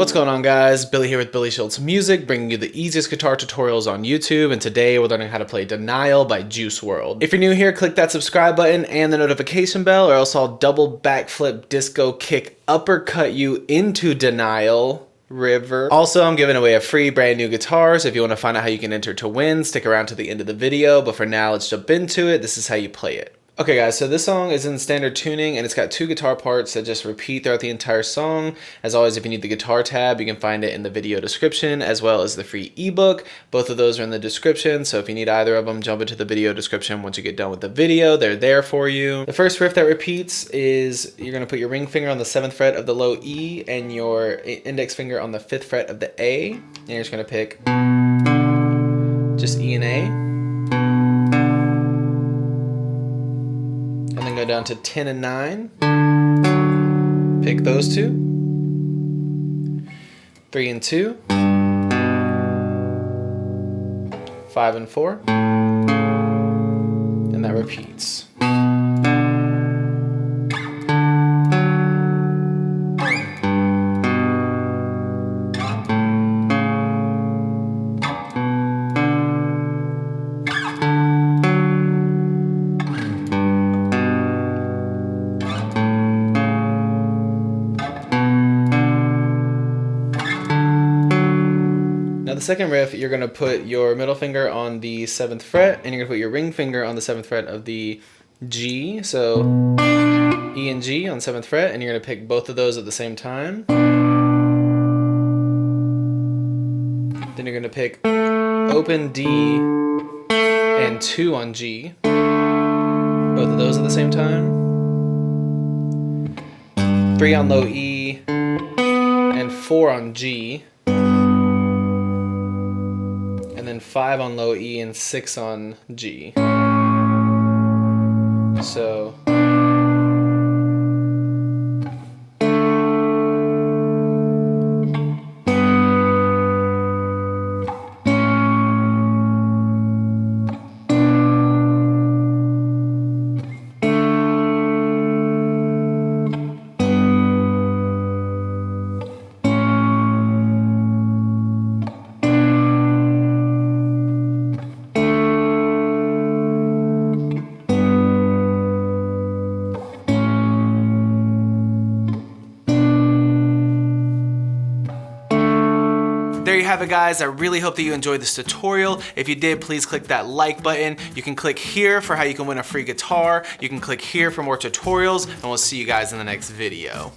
What's going on, guys? Billy here with Billy Shields Music, bringing you the easiest guitar tutorials on YouTube, and today we're learning how to play Denial by Juice-wrld. If you're new here, click that subscribe button and the notification bell, or else I'll double backflip, disco kick, uppercut you into Denial River. Also, I'm giving away a free brand new guitar, so if you want to find out how you can enter to win, stick around to the end of the video, but for now, let's jump into it. This is how you play it. Okay guys, so this song is in standard tuning and it's got two guitar parts that just repeat throughout the entire song. As always, if you need the guitar tab, you can find it in the video description as well as the free ebook. Both of those are in the description, so if you need either of them, jump into the video description once you get done with the video. They're there for you. The first riff that repeats is you're going to put your ring finger on the 7th fret of the low E and your index finger on the 5th fret of the A. And you're just going to pick just E and A. And then go down to 10 and 9. Pick those two. 3 and 2. 5 and 4. And that repeats. Now the second riff, you're going to put your middle finger on the 7th fret, and you're going to put your ring finger on the 7th fret of the G, so E and G on 7th fret, and you're going to pick both of those at the same time. Then you're going to pick open D and 2 on G, both of those at the same time. 3 on low E and 4 on G. And then 5 on low E and 6 on G. So there you have it, guys. I really hope that you enjoyed this tutorial. If you did, please click that like button. You can click here for how you can win a free guitar. You can click here for more tutorials, and we'll see you guys in the next video.